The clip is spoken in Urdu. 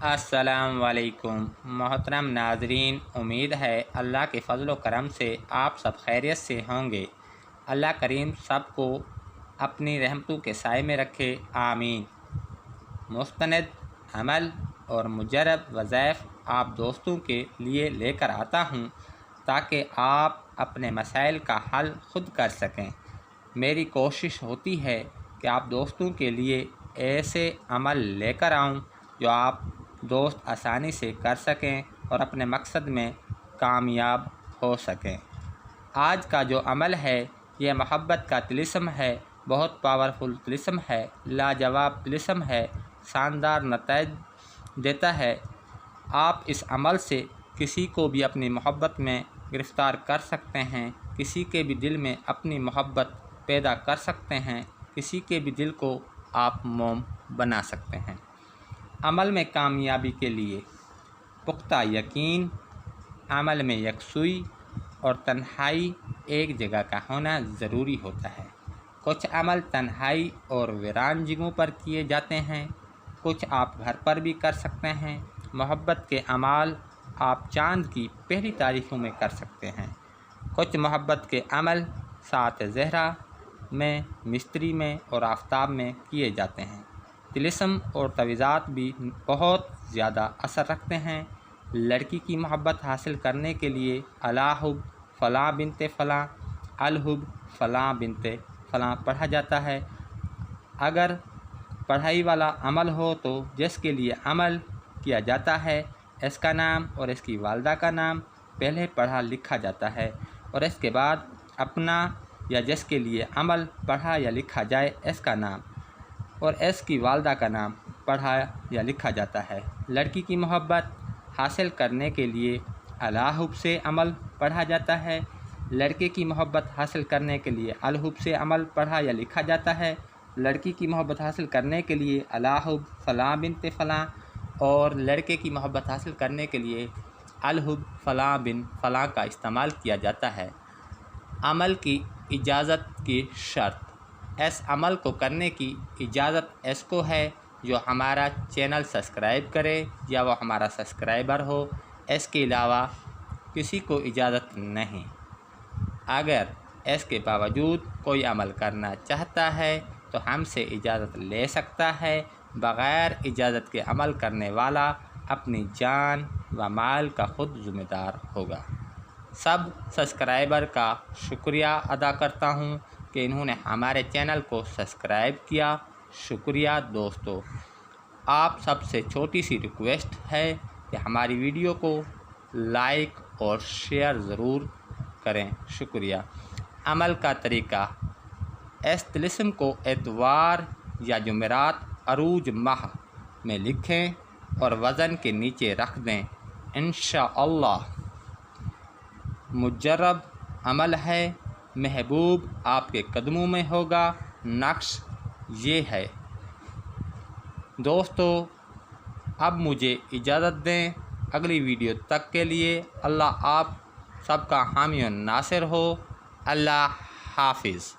السلام علیکم محترم ناظرین، امید ہے اللہ کے فضل و کرم سے آپ سب خیریت سے ہوں گے۔ اللہ کریم سب کو اپنی رحمتوں کے سائے میں رکھے، آمین۔ مستند عمل اور مجرب وظائف آپ دوستوں کے لیے لے کر آتا ہوں تاکہ آپ اپنے مسائل کا حل خود کر سکیں۔ میری کوشش ہوتی ہے کہ آپ دوستوں کے لیے ایسے عمل لے کر آؤں جو آپ دوست آسانی سے کر سکیں اور اپنے مقصد میں کامیاب ہو سکیں۔ آج کا جو عمل ہے یہ محبت کا طلسم ہے، بہت پاورفل طلسم ہے، لاجواب طلسم ہے، شاندار نتائج دیتا ہے۔ آپ اس عمل سے کسی کو بھی اپنی محبت میں گرفتار کر سکتے ہیں، کسی کے بھی دل میں اپنی محبت پیدا کر سکتے ہیں، کسی کے بھی دل کو آپ موم بنا سکتے ہیں۔ عمل میں کامیابی کے لیے پختہ یقین، عمل میں یکسوئی اور تنہائی ایک جگہ کا ہونا ضروری ہوتا ہے۔ کچھ عمل تنہائی اور ویران جگہوں پر کیے جاتے ہیں، کچھ آپ گھر پر بھی کر سکتے ہیں۔ محبت کے اعمال آپ چاند کی پہلی تاریخوں میں کر سکتے ہیں۔ کچھ محبت کے عمل ساعت زہرا میں، مستری میں اور آفتاب میں کیے جاتے ہیں۔ طلسم اور تعویذات بھی بہت زیادہ اثر رکھتے ہیں۔ لڑکی کی محبت حاصل کرنے کے لیے الحب فلاں بنت فلاں، الحب فلاں بنت فلاں پڑھا جاتا ہے۔ اگر پڑھائی والا عمل ہو تو جس کے لیے عمل کیا جاتا ہے اس کا نام اور اس کی والدہ کا نام پہلے پڑھا لکھا جاتا ہے، اور اس کے بعد اپنا یا جس کے لیے عمل پڑھا یا لکھا جائے اس کا نام اور اس کی والدہ کا نام پڑھا یا لکھا جاتا ہے۔ لڑکی کی محبت حاصل کرنے کے لیے الحب سے عمل پڑھا جاتا ہے، لڑکے کی محبت حاصل کرنے کے لیے الحب سے عمل پڑھا یا لکھا جاتا ہے۔ لڑکی کی محبت حاصل کرنے کے لیے الحب فلاں بنت فلاں اور لڑکے کی محبت حاصل کرنے کے لیے الحب فلاں بن فلاں کا استعمال کیا جاتا ہے۔ عمل کی اجازت کی شرط: اس عمل کو کرنے کی اجازت اس کو ہے جو ہمارا چینل سبسکرائب کرے یا وہ ہمارا سبسکرائبر ہو، اس کے علاوہ کسی کو اجازت نہیں۔ اگر اس کے باوجود کوئی عمل کرنا چاہتا ہے تو ہم سے اجازت لے سکتا ہے۔ بغیر اجازت کے عمل کرنے والا اپنی جان و مال کا خود ذمہ دار ہوگا۔ سب سبسکرائبر کا شکریہ ادا کرتا ہوں کہ انہوں نے ہمارے چینل کو سبسکرائب کیا۔ شکریہ دوستو۔ آپ سب سے چھوٹی سی ریکویسٹ ہے کہ ہماری ویڈیو کو لائک اور شیئر ضرور کریں۔ شکریہ۔ عمل کا طریقہ: اس طلسم کو اتوار یا جمعرات عروج ماہ میں لکھیں اور وزن کے نیچے رکھ دیں، انشاءاللہ۔ مجرب عمل ہے، محبوب آپ کے قدموں میں ہوگا۔ نقش یہ ہے۔ دوستو اب مجھے اجازت دیں، اگلی ویڈیو تک کے لیے اللہ آپ سب کا حامی و ناصر ہو۔ اللہ حافظ۔